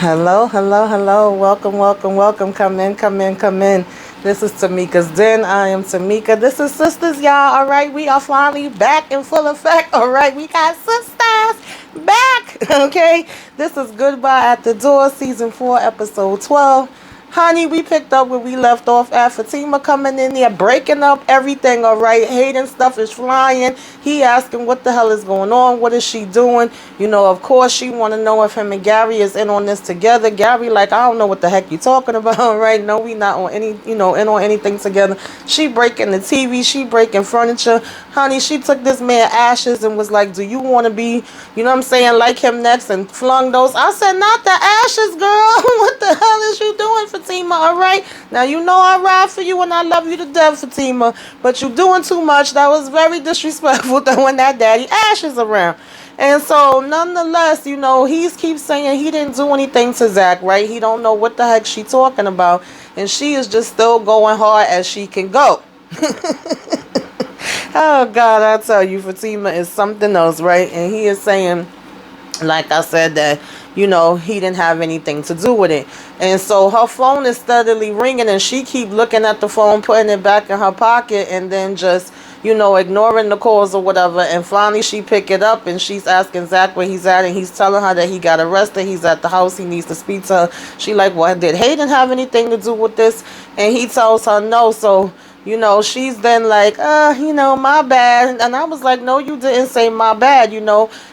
Hello, hello, hello. Welcome, welcome, welcome. Come in, come in, come in. This is Tamika's Den. I am Tamika. This is Sistas, y'all. All right, we are finally back in full effect. All right, we got Sistas back. Okay, this is Goodbye at the Door, Season 4, Episode 12. Honey, we picked up where we left off at. Fatima coming in there, breaking up everything, all right? Hayden stuff is flying. He asking what the hell is going on. What is she doing? You know, of course, she want to know if him and Gary is in on this together. Gary like, I don't know what the heck you talking about, right? No, we not on any, in on anything together. She breaking the TV. She breaking furniture. Honey, she took this man ashes and was like, do you want to be, you know what I'm saying, like him next, and flung those. I said, not the ashes, girl. What the hell is you doing, Fatima? All right. Now, you know I ride for you and I love you to death, Fatima. But you doing too much. That was very disrespectful throwing that daddy ashes around. And so, nonetheless, he keeps saying he didn't do anything to Zach, right? He don't know what the heck she talking about. And she is just still going hard as she can go. Oh, God, I tell you, Fatima is something else, right? And he is saying, like I said, that, he didn't have anything to do with it. And so her phone is steadily ringing and she keep looking at the phone, putting it back in her pocket, and then just, ignoring the calls or whatever. And finally she pick it up and she's asking Zach where he's at, and he's telling her that he got arrested. He's at the house. He needs to speak to her. She like, well, did Hayden have anything to do with this? And he tells her no. So, she's then like, my bad. And I was like, no, you didn't say my bad,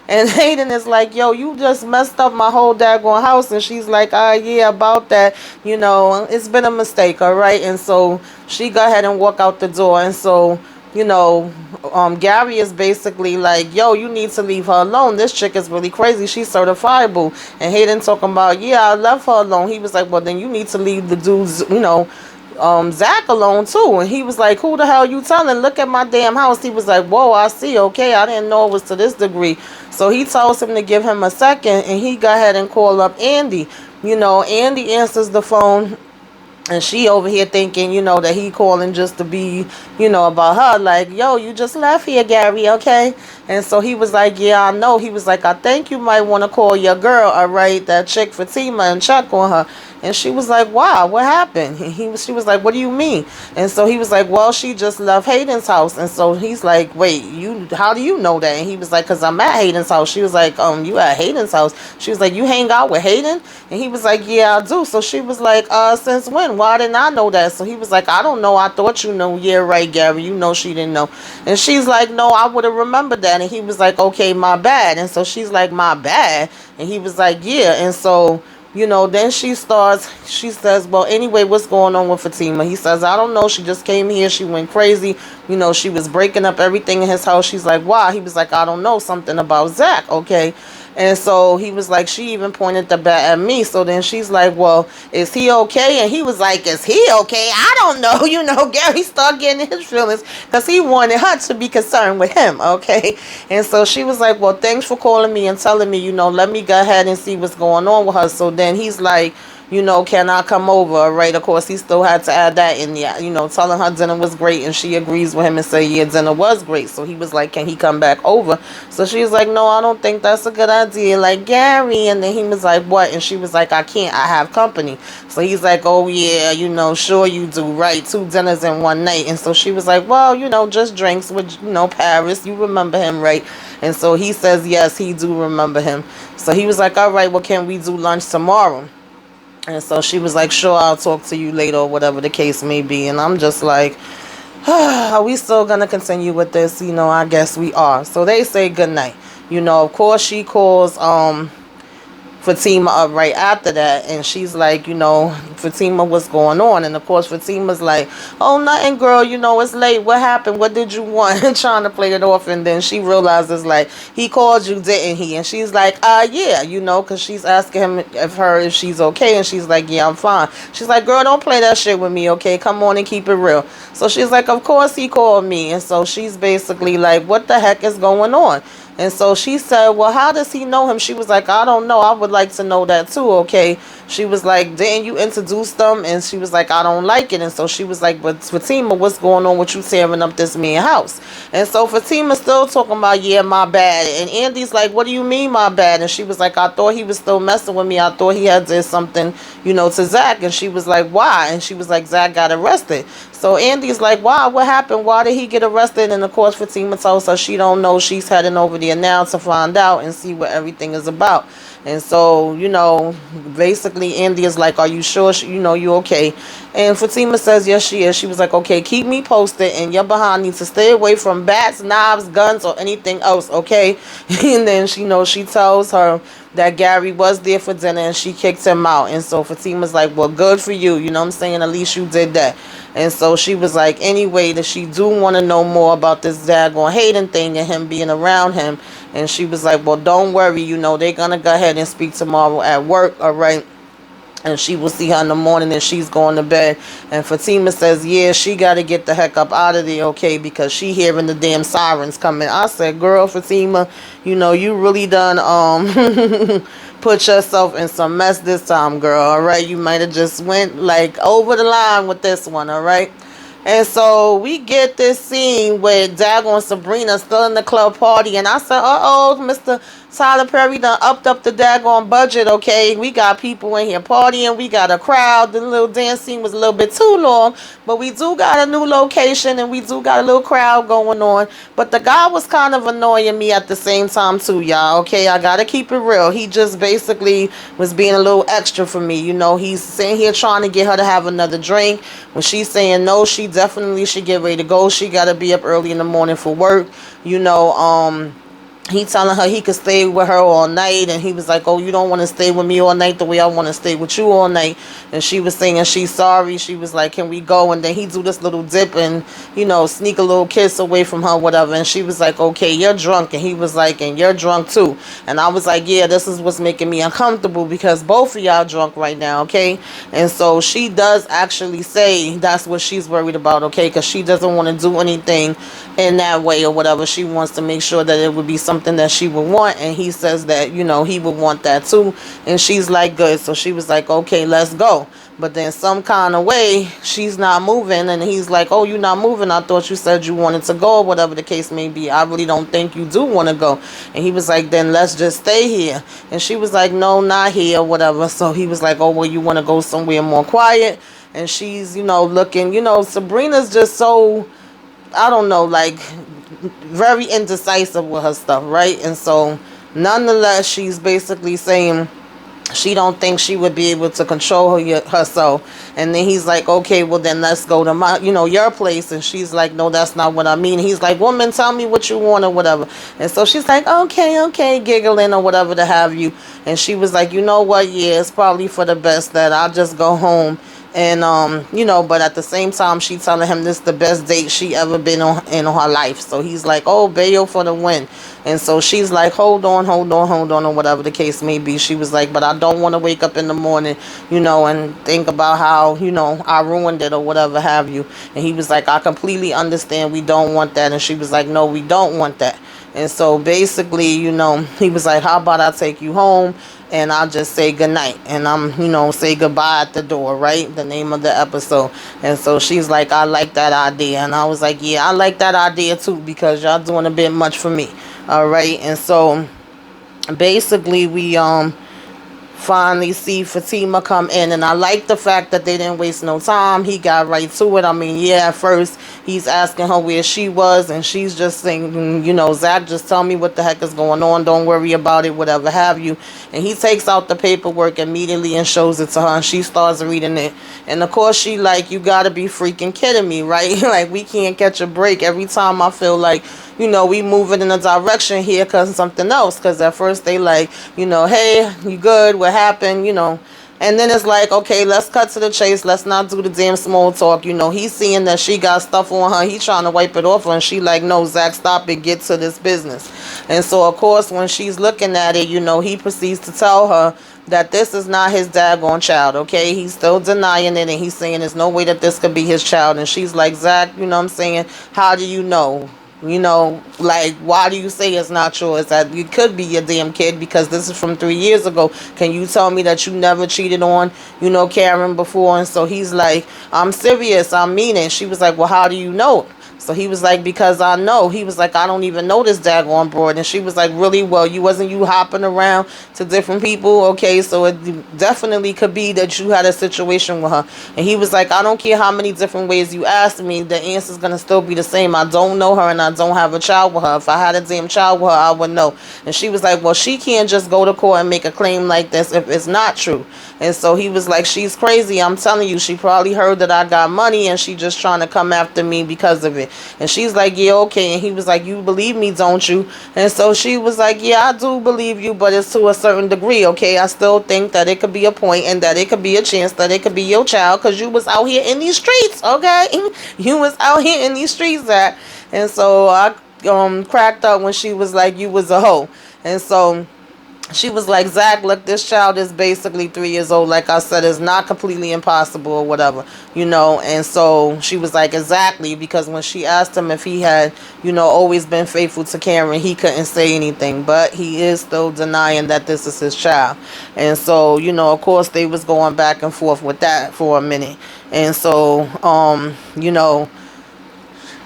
And Hayden is like, yo, you just messed up my whole daggone house. And she's like, yeah, about that, it's been a mistake, all right? And so she go ahead and walk out the door. And so, Gary is basically like, yo, you need to leave her alone. This chick is really crazy. She's certifiable. And Hayden talking about, yeah, I left her alone. He was like, well, then you need to leave the dudes, Zach alone too. And he was like, who the hell you telling? Look at my damn house. He was like, whoa, I see. Okay, I didn't know it was to this degree. So he tells him to give him a second, and he go ahead and call up Andy. Andy answers the phone, and she over here thinking, that he calling just to be, about her. Like, yo, you just left here, Gary, okay? And so he was like, yeah, I know. He was like, I think you might want to call your girl, all right, that chick Fatima, and check on her. And she was like, wow, what happened? And she was like, what do you mean? And so he was like, well, she just left Hayden's house. And so he's like, wait, how do you know that? And he was like, because I'm at Hayden's house. She was like, you at Hayden's house? She was like, you hang out with Hayden? And he was like, yeah, I do. So she was like, since when? Why didn't I know that? So he was like, I don't know. I thought you know. Yeah, right, Gary. She didn't know. And she's like, no, I would have remembered that. And he was like, okay, my bad. And so she's like, my bad. And he was like, yeah. And so, then she says, well, anyway, what's going on with Fatima? He says, I don't know. She just came here. She went crazy. She was breaking up everything in his house. She's like, why? He was like, I don't know. Something about Zach. Okay. And so he was like, she even pointed the bat at me. So then she's like, well, is he okay? And he was like, is he okay? I don't know. Gary started getting his feelings because he wanted her to be concerned with him. Okay. And so she was like, well, thanks for calling me and telling me, let me go ahead and see what's going on with her. So then he's like, can I come over? Right. Of course, he still had to add that in there, telling her dinner was great. And she agrees with him and say, yeah, dinner was great. So he was like, can he come back over? So she was like, no, I don't think that's a good idea. Like, Gary. And then he was like, what? And she was like, I can't. I have company. So he's like, oh, yeah, sure you do. Right. 2 dinners in one night. And so she was like, well, just drinks with, Paris. You remember him, right? And so he says, yes, he do remember him. So he was like, all right, well, can we do lunch tomorrow? And so she was like, sure, I'll talk to you later, or whatever the case may be. And I'm just like, are we still going to continue with this? I guess we are. So they say goodnight. Of course, she calls Fatima up right after that, and she's like, Fatima, what's going on? And of course Fatima's like, oh, nothing, girl, it's late, what happened, what did you want? Trying to play it off. And then she realizes, like, he called you, didn't he? And she's like, yeah, because she's asking him if she's okay, and she's like, yeah, I'm fine. She's like, girl, don't play that shit with me, okay? Come on and keep it real. So she's like, of course he called me. And so she's basically like, what the heck is going on? And so she said, well, how does he know him? She was like, I don't know. I would like to know that too, okay? She was like, didn't you introduce them? And she was like, I don't like it. And so she was like, but Fatima, what's going on with you tearing up this man's house? And so Fatima still talking about, yeah, my bad. And Andy's like, what do you mean my bad? And she was like, I thought he was still messing with me. I thought he had did something, to Zach. And she was like, why? And she was like, Zach got arrested. So Andy's like, why? What happened? Why did he get arrested? And of course Fatima tells her she don't know. She's heading over there now to find out and see what everything is about. And so, basically Andy is like, are you sure, you okay? And Fatima says, yes, she is. She was like, okay, keep me posted, and your behind needs to stay away from bats, knives, guns, or anything else, okay? And then she tells her that Gary was there for dinner and she kicked him out. And so Fatima's like, well, good for you. You know what I'm saying? At least you did that. And so she was like, anyway, that she do want to know more about this daggone Hayden thing and him being around him. And she was like, well, don't worry. They're going to go ahead and speak tomorrow at work. All right. And she will see her in the morning and she's going to bed. And Fatima says, yeah, she got to get the heck up out of there, okay, because she hearing the damn sirens coming. I said, girl, Fatima, you really done put yourself in some mess this time, girl, all right? You might have just went, like, over the line with this one, all right? And so we get this scene where daggone Sabrina still in the club party. And I said, uh-oh, Mr. Tyler Perry done upped up the daggone budget, okay? We got people in here partying. We got a crowd. The little dance scene was a little bit too long. But we do got a new location and we do got a little crowd going on. But the guy was kind of annoying me at the same time too, y'all, okay? I got to keep it real. He just basically was being a little extra for me. He's sitting here trying to get her to have another drink. When she's saying no, she definitely should get ready to go. She got to be up early in the morning for work. He telling her he could stay with her all night, and he was like, oh, you don't want to stay with me all night the way I want to stay with you all night. And she was saying she's sorry. She was like, can we go? And then he do this little dip and sneak a little kiss away from her, whatever. And she was like, okay, you're drunk. And he was like, and you're drunk too. And I was like, yeah, this is what's making me uncomfortable, because both of y'all drunk right now, okay? And so she does actually say that's what she's worried about, okay? Because she doesn't want to do anything in that way or whatever. She wants to make sure that it would be something that she would want, and he says that he would want that too. And she's like, good. So she was like, okay, let's go. But then some kind of way she's not moving, and he's like, oh, you're not moving? I thought you said you wanted to go, or whatever the case may be. I really don't think you do want to go. And he was like, then let's just stay here. And she was like, no, not here, whatever. So he was like, oh, well, you want to go somewhere more quiet? And she's looking, Sabrina's just so, I don't know, like, very indecisive with her stuff, right? And so nonetheless, she's basically saying she don't think she would be able to control herself. And then he's like, okay, well then let's go to my your place. And she's like, no, that's not what I mean. He's like, woman, tell me what you want or whatever. And so she's like, okay, giggling or whatever to have you. And she was like, you know what, yeah, it's probably for the best that I'll just go home. And but at the same time, she telling him this is the best date she ever been on in her life. So he's like, oh, Bayo for the win. And so she's like, hold on, or whatever the case may be. She was like, but I don't want to wake up in the morning, and think about how, I ruined it or whatever have you. And he was like, I completely understand. We don't want that. And she was like, no, we don't want that. And so basically, he was like, how about I take you home and I'll just say goodnight. And I'm, say goodbye at the door, right? The name of the episode. And so she's like, I like that idea. And I was like, yeah, I like that idea too, because y'all doing a bit much for me. All right. And so basically we finally see Fatima come in, and I like the fact that they didn't waste no time. He got right to it. I mean, yeah, at first he's asking her where she was, and she's just saying, Zach, just tell me what the heck is going on. Don't worry about it, whatever have you. And he takes out the paperwork immediately and shows it to her, and she starts reading it. And of course she like, you gotta be freaking kidding me, right? Like, we can't catch a break. Every time I feel like we moving in a direction here because of something else. Because at first they like, hey, you good? What happened? And then it's like, okay, let's cut to the chase. Let's not do the damn small talk. He's seeing that she got stuff on her. He's trying to wipe it off her. And she like, no, Zach, stop it. Get to this business. And so, of course, when she's looking at it, he proceeds to tell her that this is not his daggone child, okay? He's still denying it, and he's saying there's no way that this could be his child. And she's like, Zach, you know what I'm saying? How do you know? Like, why do you say it's not yours? That it could be your damn kid, because this is from 3 years ago. Can you tell me that you never cheated on, Karen before? And so he's like, I'm serious, I mean it. She was like, well, how do you know? So he was like, because I know. He was like, I don't even know this daggone broad. And she was like, really? Well, wasn't you hopping around to different people? Okay, so it definitely could be that you had a situation with her. And he was like, I don't care how many different ways you ask me, the answer's going to still be the same. I don't know her and I don't have a child with her. If I had a damn child with her, I would know. And she was like, well, she can't just go to court and make a claim like this if it's not true. And so he was like, she's crazy. I'm telling you, she probably heard that I got money and she just trying to come after me because of it. And she's like, yeah, okay. And he was like, you believe me, don't you? And so she was like, yeah, I do believe you, but it's to a certain degree, okay? I still think that it could be a point and that it could be a chance that it could be your child, because you was out here in these streets, okay? You was out here in these streets, Zach. And so I cracked up when she was like, you was a hoe. And so she was like, Zach, look, this child is basically 3 years old. Like I said, it's not completely impossible or whatever, And so she was like, exactly, because when she asked him if he had, always been faithful to Karen, he couldn't say anything. But he is still denying that this is his child. And so, of course, they was going back and forth with that for a minute. And so,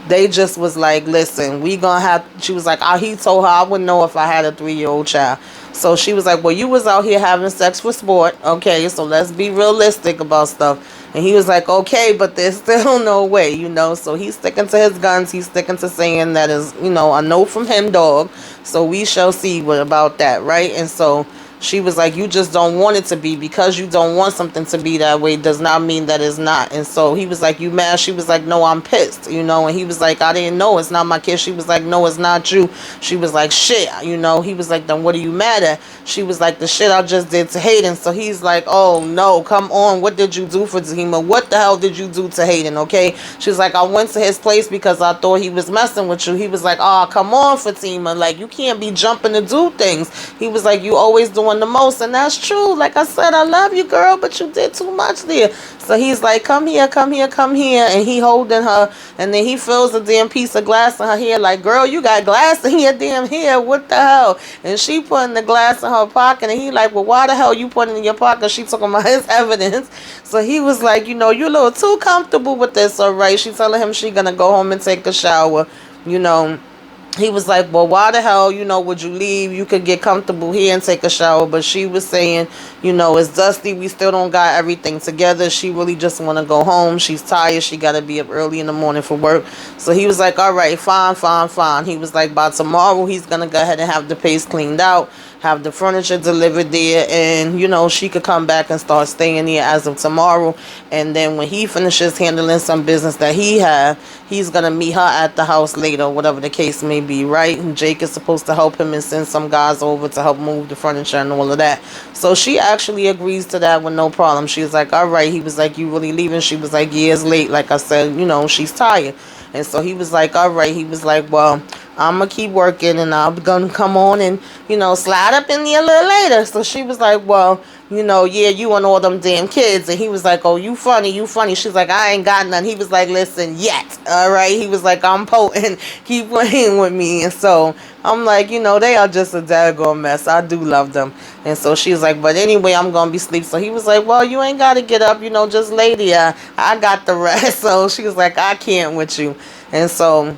they just was like, listen, we gonna have, she was like, he told her I wouldn't know if I had a 3-year-old child. So she was like, well, you was out here having sex for sport, okay, so let's be realistic about stuff. And he was like, okay, but there's still no way, so he's sticking to his guns. He's sticking to saying that is, a no from him, dog. So we shall see what about that, right? And so she was like, you just don't want it to be. Because you don't want something to be that way does not mean that it's not. And so he was like, you mad? She was like, no, I'm pissed, And he was like, I didn't know. It's not my kid. She was like, no, it's not you. She was like, shit, He was like, then what are you mad at? She was like, the shit I just did to Hayden. So he's like, oh, no, come on. What did you do for Tahima? What the hell did you do to Hayden, okay? She was like, I went to his place because I thought he was messing with you. He was like, oh, come on, Fatima. Like, you can't be jumping to do things. He was like, you always doing the most. And that's true. Like I said, I love you, girl, but you did too much there. So he's like, come here, come here, come here. And he holding her. And then he fills a damn piece of glass in her hair. Like, girl, you got glass in your damn hair. What the hell? And she putting the glass in her pocket. And he like, well, why the hell you putting it in your pocket? She talking about his evidence. So he was like, you're a little too comfortable with this, all right? She telling him she gonna go home and take a shower, He was like, well, why the hell, would you leave? You could get comfortable here and take a shower. But she was saying, it's dusty. We still don't got everything together. She really just want to go home. She's tired. She got to be up early in the morning for work. So he was like, all right, fine, fine, fine. He was like, by tomorrow, he's going to go ahead and have the place cleaned out, have the furniture delivered there, and she could come back and start staying there as of tomorrow. And then when he finishes handling some business that he had, he's gonna meet her at the house later, whatever the case may be, right? And Jake is supposed to help him and send some guys over to help move the furniture and all of that. So she actually agrees to that with no problem. She was like, all right. He was like, you really leaving? She was like, yeah, it's late. Like I said, she's tired. And so he was like, all right. He was like, well, I'm going to keep working and I'm going to come on and, slide up in there a little later. So she was like, well, yeah, you and all them damn kids. And he was like, oh, you funny, you funny. She's like, I ain't got none. He was like, listen, yet. All right. He was like, I'm potent. Keep playing with me. And so I'm like, they are just a daggone mess. I do love them. And so she was like, but anyway, I'm going to be asleep. So he was like, well, you ain't got to get up, just lay there. I got the rest. So she was like, I can't with you. And so,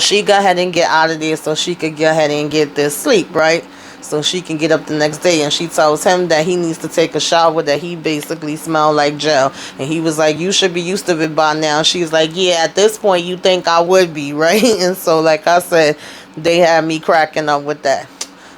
she go ahead and get out of there so she could go ahead and get this sleep, right? So she can get up the next day. And she tells him that he needs to take a shower, that he basically smelled like gel. And he was like, you should be used to it by now. She's like, yeah, at this point you think I would be, right? And so like I said, they had me cracking up with that.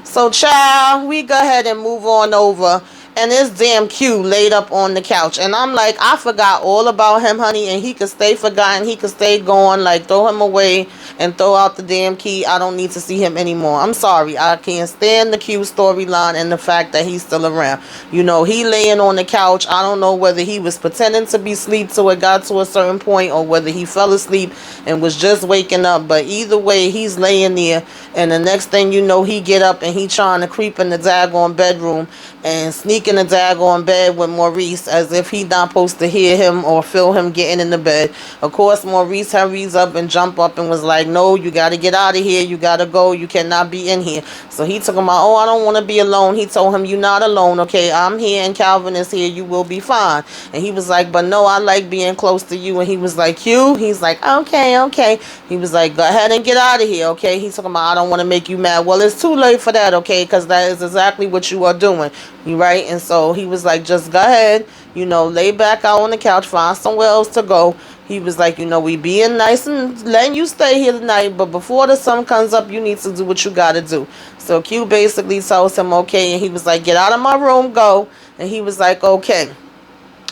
So child, we go ahead and move on over. And this damn Q laid up on the couch. And I'm like, I forgot all about him, honey. And he could stay forgotten. He could stay gone. Like, throw him away and throw out the damn key. I don't need to see him anymore. I'm sorry. I can't stand the Q storyline and the fact that he's still around. He laying on the couch. I don't know whether he was pretending to be asleep till it got to a certain point or whether he fell asleep and was just waking up. But either way, he's laying there. And the next thing you know, he get up and he trying to creep in the daggone bedroom and sneak sneak in the daggone bed with Maurice as if he not supposed to hear him or feel him getting in the bed. Of course, Maurice hurries up and jump up and was like, no, you got to get out of here. You got to go. You cannot be in here. So he took him out. Oh, I don't want to be alone. He told him, you're not alone. Okay, I'm here and Calvin is here. You will be fine. And he was like, but no, I like being close to you. And he was like, you? He's like, okay, okay. He was like, go ahead and get out of here. Okay. He told him, I don't want to make you mad. Well, it's too late for that. Okay. Because that is exactly what you are doing. You right? And so he was like, just go ahead, lay back out on the couch, find somewhere else to go. He was like, we being nice and letting you stay here tonight, but before the sun comes up, you need to do what you got to do. So Q basically tells him, okay, and he was like, get out of my room, go. And he was like, okay.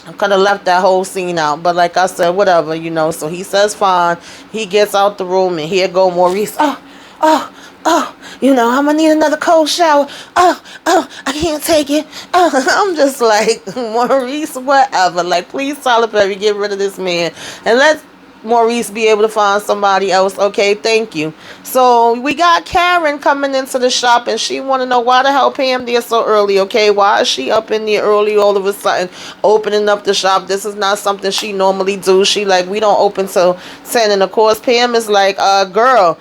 I could have left that whole scene out, but like I said, whatever, so he says fine. He gets out the room, and here go Maurice. Oh, I'm gonna need another cold shower. I can't take it. I'm just like, Maurice, whatever. Like, please, Tyler Perry, get rid of this man and let Maurice be able to find somebody else. Okay, thank you. So we got Karen coming into the shop, and she want to know why the hell Pam there so early. Okay, why is she up in there early all of a sudden opening up the shop? This is not something she normally do. She like, we don't open till 10. And of course Pam is like, girl,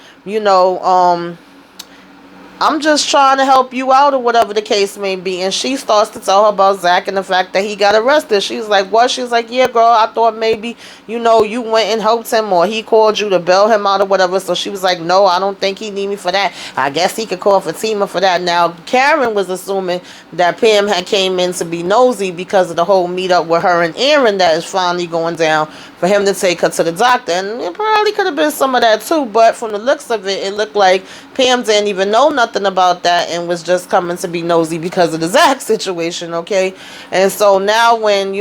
I'm just trying to help you out or whatever the case may be. And she starts to tell her about Zach and the fact that he got arrested. She's like, what? She's like, yeah, girl, I thought maybe, you went and helped him or he called you to bail him out or whatever. So she was like, no, I don't think he need me for that. I guess he could call Fatima for that. Now, Karen was assuming that Pam had came in to be nosy because of the whole meetup with her and Aaron that is finally going down for him to take her to the doctor. And it probably could have been some of that too. But from the looks of it, it looked like Pam didn't even know nothing about that and was just coming to be nosy because of the Zach situation, okay? And so now when,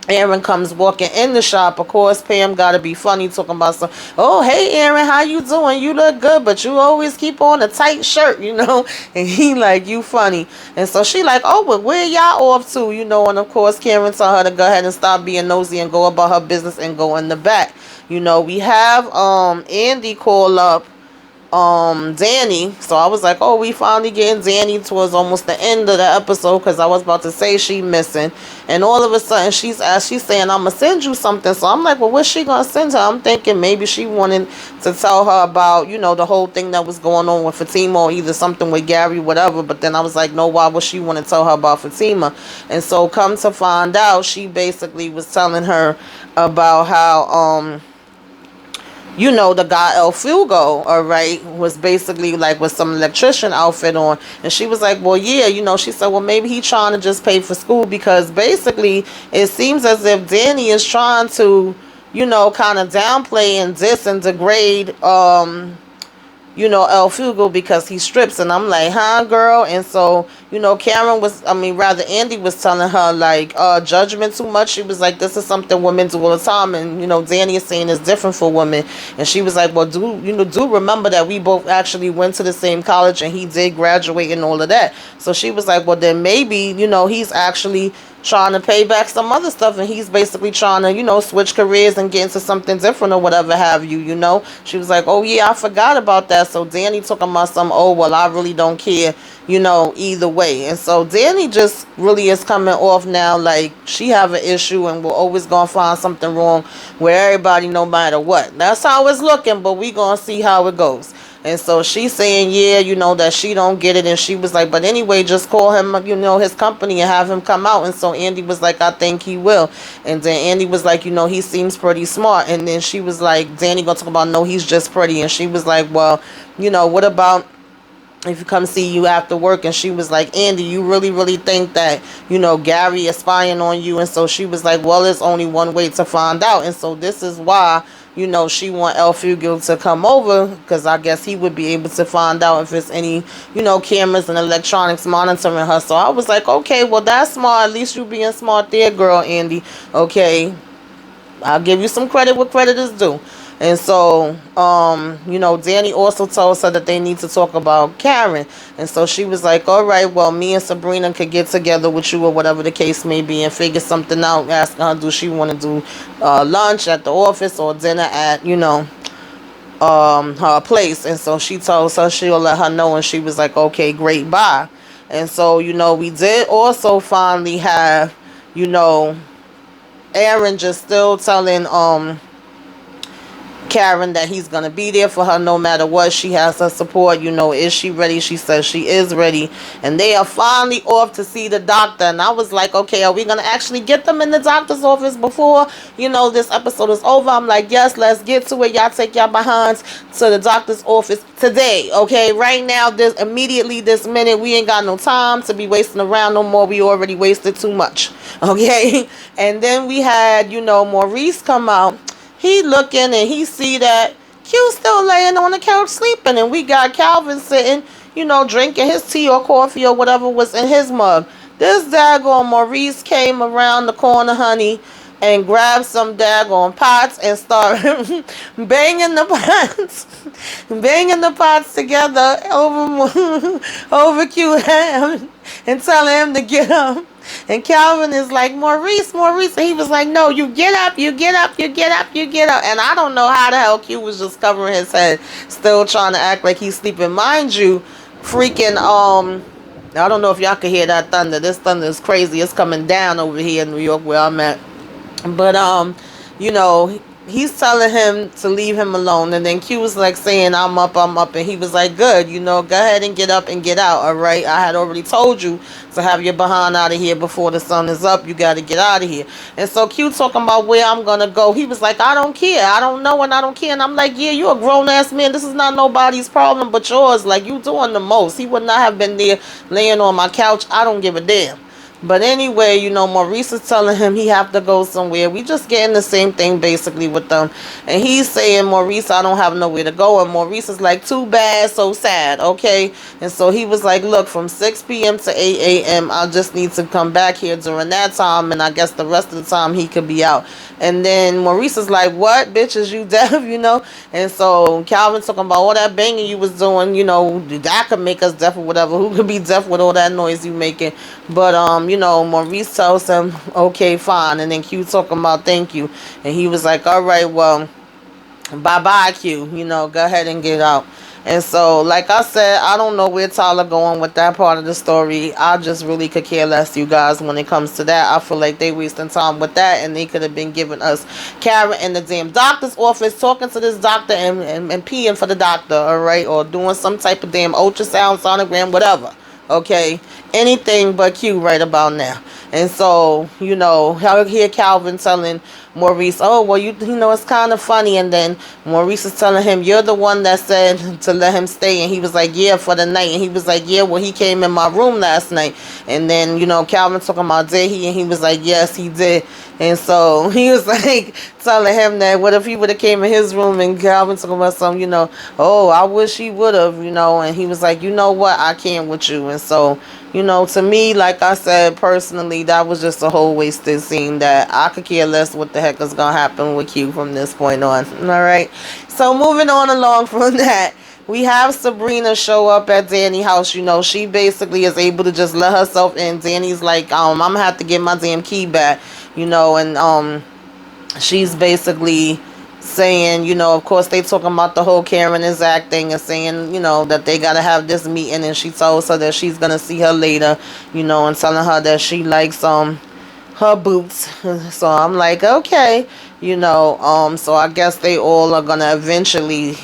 Aaron comes walking in the shop, of course, Pam got to be funny talking about some, oh, hey, Aaron, how you doing? You look good, but you always keep on a tight shirt, And he like, you funny. And so she like, oh, but where y'all off to, And of course, Karen told her to go ahead and stop being nosy and go about her business and go in the back. We have Andy call up Danny. So I was like, oh, we finally getting Danny towards almost the end of the episode, because I was about to say she missing, and all of a sudden she's saying, I'm gonna send you something. So I'm like, well, what's she gonna send her? I'm thinking maybe she wanted to tell her about the whole thing that was going on with Fatima, or either something with Gary, whatever. But then I was like, no, why would she want to tell her about Fatima? And so come to find out, she basically was telling her about how the guy El Fugo, all right, was basically like with some electrician outfit on. And she was like, well, yeah, she said, well, maybe he trying to just pay for school, because basically it seems as if Danny is trying to, kind of downplay and diss and degrade, El Fugo because he strips. And I'm like, huh, girl? And so, Andy was telling her, like, judgment too much. She was like, this is something women do all the time. And, Danny is saying it's different for women. And she was like, well, do remember that we both actually went to the same college and he did graduate and all of that. So she was like, well, then maybe, he's actually trying to pay back some other stuff, and he's basically trying to, switch careers and get into something different or whatever have you, She was like, oh, yeah, I forgot about that. So Danny took about some, oh, well, I really don't care, either way. And so Danny just really is coming off now like she have an issue and we're always going to find something wrong with everybody no matter what. That's how it's looking, but we going to see how it goes. And so she's saying, yeah, that she don't get it. And she was like, but anyway, just call him, his company and have him come out. And so Andy was like, I think he will. And then Andy was like, he seems pretty smart. And then she was like, Danny gonna talk about, no, he's just pretty. And she was like, well, what about if you come see you after work? And she was like, Andy, you really think that, Gary is spying on you? And so she was like, well, there's only one way to find out. And so this is why, she want El Fugo to come over, because I guess he would be able to find out if there's any, cameras and electronics monitoring her. So I was like, okay, well, that's smart. At least you being smart there, girl, Andy. Okay, I'll give you some credit where credit is due. And so, Danny also tells her that they need to talk about Karen. And so she was like, all right, well, me and Sabrina could get together with you or whatever the case may be and figure something out. Asking her, do she want to do lunch at the office or dinner at, her place. And so she tells her she'll let her know. And she was like, okay, great, bye. And so, we did also finally have, you know, Aaron just still telling Karen that he's gonna be there for her no matter what. She has her support. Is she ready? She says she is ready. And they are finally off to see the doctor. And I was like, okay, are we gonna actually get them in the doctor's office before, this episode is over? I'm like, yes, let's get to it. Y'all take y'all behinds to the doctor's office today. Okay, right now, this minute, we ain't got no time to be wasting around no more. We already wasted too much. Okay. And then we had, Maurice come out. He looking and he see that Q still laying on the couch sleeping, and we got Calvin sitting, drinking his tea or coffee or whatever was in his mug. This daggone Maurice came around the corner, honey, and grabbed some daggone pots and started banging the pots together over Q and telling him to get up. And Calvin is like, Maurice. And he was like, no, you get up. And I don't know how the hell Q was just covering his head, still trying to act like he's sleeping. Mind you, freaking, I don't know if y'all can hear that thunder. This thunder is crazy. It's coming down over here in New York where I'm at. But, he's telling him to leave him alone. And then Q was like saying, I'm up. And he was like, good, go ahead and get up and get out. All right. I had already told you to have your behind out of here before the sun is up. You got to get out of here. And so Q talking about where I'm going to go. He was like, I don't care. I don't know and I don't care. And I'm like, yeah, you're a grown ass man. This is not nobody's problem but yours. Like, you doing the most. He would not have been there laying on my couch. I don't give a damn. But anyway, Maurice is telling him he have to go somewhere. We just getting the same thing basically with them. And he's saying, Maurice, I don't have nowhere to go. And Maurice is like, too bad, so sad, okay? And so he was like, look, from 6 p.m. to 8 a.m., I just need to come back here during that time. And I guess the rest of the time he could be out. And then Maurice is like, what, bitch, is you deaf, And so Calvin talking about all that banging you was doing, that could make us deaf or whatever. Who could be deaf with all that noise you making? But, Maurice tells him, okay, fine. And then Q talking about thank you. And he was like, all right, well, bye-bye, Q. Go ahead and get out. And so, like I said, I don't know where Tyler going with that part of the story. I just really could care less, you guys, when it comes to that. I feel like they wasting time with that, and they could have been giving us Karen in the damn doctor's office, talking to this doctor and peeing for the doctor, all right? Or doing some type of damn ultrasound, sonogram, whatever. Okay, anything but Q right about now. And so, I hear Calvin telling Maurice, oh, well, it's kind of funny. And then Maurice is telling him, you're the one that said to let him stay. And he was like, yeah, for the night. And he was like, yeah, well, he came in my room last night. And then, Calvin talking about, did he? And he was like, yes, he did. And so he was like telling him that what if he would have came in his room, and Calvin talking about something, oh, I wish he would have, and he was like, you know what, I can't with you. And so, to me, like I said, personally, that was just a whole wasted scene that I could care less what the heck is going to happen with Q from this point on. All right. So moving on along from that, we have Sabrina show up at Danny's house. She basically is able to just let herself in. Danny's like, I'm going to have to get my damn key back, and she's basically saying, of course they talking about the whole Karen and Zach thing, and saying, that they got to have this meeting, and she tells her that she's going to see her later, and telling her that she likes her boots. So I'm like, okay, so I guess they all are going to eventually,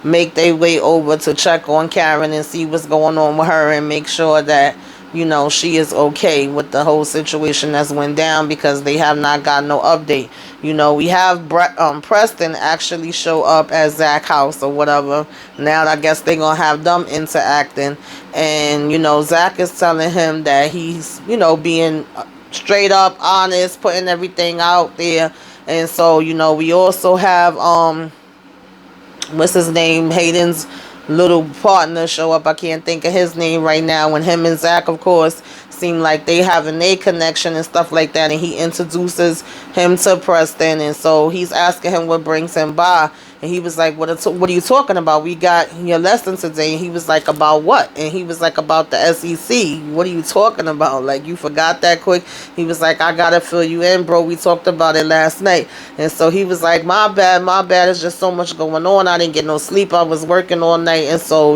make their way over to check on Karen and see what's going on with her and make sure that, she is okay with the whole situation that's went down, because they have not got no update. We have Preston actually show up at Zach's house or whatever. Now I guess they're going to have them interacting. And, Zach is telling him that he's, being straight up honest, putting everything out there. And so, we also have, what's his name? Hayden's little partner show up. I can't think of his name right now. And him and Zach, of course, seem like they having a connection and stuff like that. And he introduces him to Preston. And so he's asking him what brings him by. And he was like, what are you talking about? We got your lesson today. And he was like, about what? And he was like, about the SEC. What are you talking about? Like, you forgot that quick? He was like, I gotta fill you in, bro. We talked about it last night. And so he was like, my bad. There's just so much going on. I didn't get no sleep. I was working all night. And so,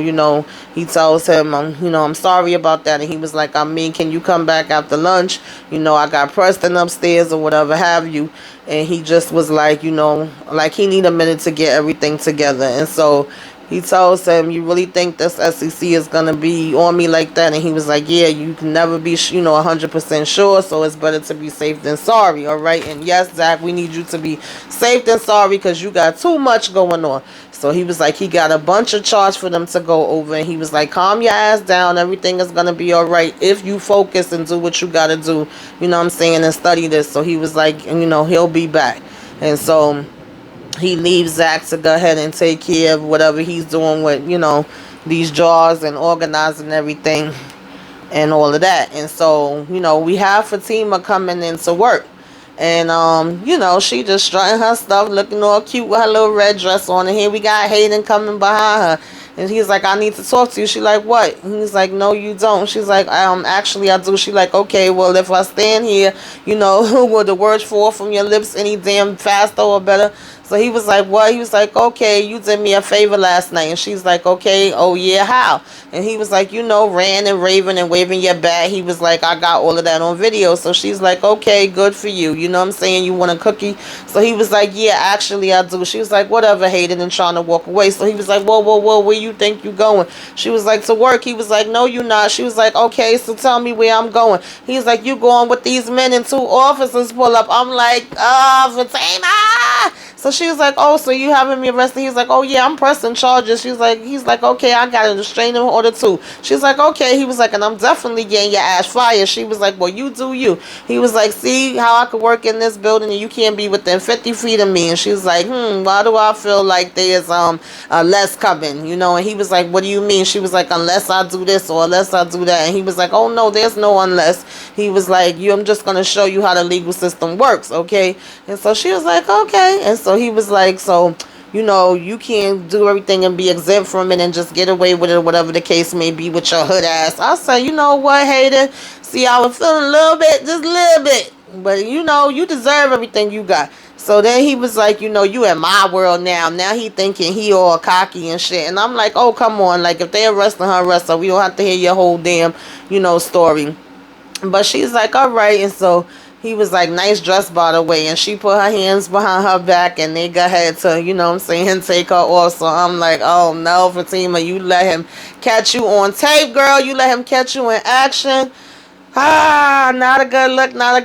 he tells him, I'm sorry about that. And he was like, can you come back after lunch? I got Preston upstairs or whatever have you. And he just was like, like he need a minute to get everything together. And so he tells him, you really think this SEC is going to be on me like that? And he was like, yeah, you can never be, 100% sure. So it's better to be safe than sorry. All right. And yes, Zach, we need you to be safe than sorry because you got too much going on. So he was like, he got a bunch of charts for them to go over. And he was like, calm your ass down. Everything is going to be all right if you focus and do what you got to do, and study this. So he was like, he'll be back. And so he leaves Zach to go ahead and take care of whatever he's doing with, these jars and organizing everything and all of that. And so, we have Fatima coming into work. And, she just strutting her stuff, looking all cute with her little red dress on. And here we got Hayden coming behind her. And he's like, I need to talk to you. She's like, what? And he's like, no, you don't. She's like, actually, I do. She's like, okay, well, if I stand here, will the words fall from your lips any damn faster or better? So he was like, what? He was like, okay, you did me a favor last night. And she's like, okay, oh yeah, how? And he was like, ran and raving and waving your bat. He was like, I got all of that on video. So she's like, okay, good for you. You know what I'm saying? You want a cookie? So he was like, yeah, actually I do. She was like, whatever, Hayden, and trying to walk away. So he was like, whoa, where you think you going? She was like, to work. He was like, no, you not. She was like, okay, so tell me where I'm going. He's like, you going with these men and 2 officers pull up. I'm like, Fatima. So she was like, oh, so you having me arrested? He's like, oh yeah, I'm pressing charges. He's like, okay, I got a restraining order too. She's like, okay. He was like, and I'm definitely getting your ass fired. She was like, well, you do you. He was like, see how I could work in this building and you can't be within 50 feet of me. And she was like, why do I feel like there's less coming, And he was like, what do you mean? She was like, unless I do this or unless I do that. And he was like, oh no, there's no unless. He was like, I'm just gonna show you how the legal system works, okay? And so she was like, okay. And so he was like, so you can't do everything and be exempt from it and just get away with it, whatever the case may be with your hood ass. I said, you know what, Hayden? See, I was feeling a little bit, just a little bit. But, you deserve everything you got. So then he was like, you in my world now. Now he thinking he all cocky and shit. And I'm like, oh, come on. Like, if they arresting her, arrest her. We don't have to hear your whole damn, story. But she's like, all right. And so he was like, nice dress, by the way. And she put her hands behind her back and they got her to, take her off. So I'm like, oh, no, Fatima, you let him catch you on tape, girl. You let him catch you in action. Not a good look, y'all.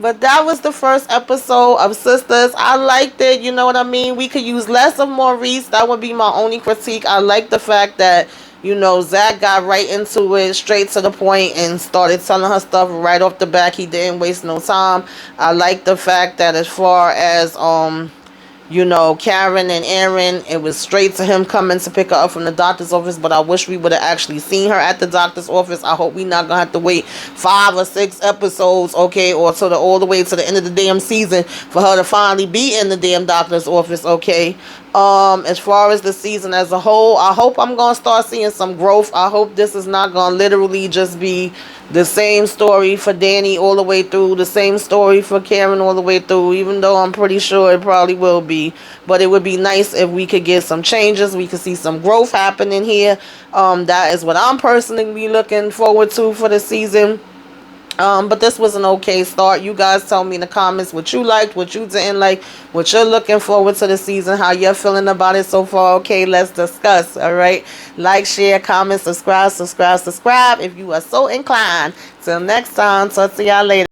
But that was the first episode of Sistas. I liked it, you know what I mean? We could use less of Maurice. That would be my only critique. I like the fact that, Zach got right into it, straight to the point, and started telling her stuff right off the back. He didn't waste no time. I like the fact that as far as, Karen and Aaron, it was straight to him coming to pick her up from the doctor's office, but I wish we would have actually seen her at the doctor's office. I hope we not gonna have to wait 5 or 6 episodes, okay, or all the way to the end of the damn season for her to finally be in the damn doctor's office, okay. As far as the season as a whole, I hope I'm gonna start seeing some growth. I hope this is not gonna literally just be the same story for Danny all the way through, the same story for Karen all the way through, even though I'm pretty sure it probably will be. But it would be nice if we could get some changes, we could see some growth happening here. That is what I'm personally looking forward to for the season. But this was an okay start. You guys tell me in the comments what you liked, what you didn't like, what you're looking forward to the season, how you're feeling about it so far. Okay, let's discuss. All right, like, share, comment, subscribe if you are so inclined. Till next time, talk to y'all later.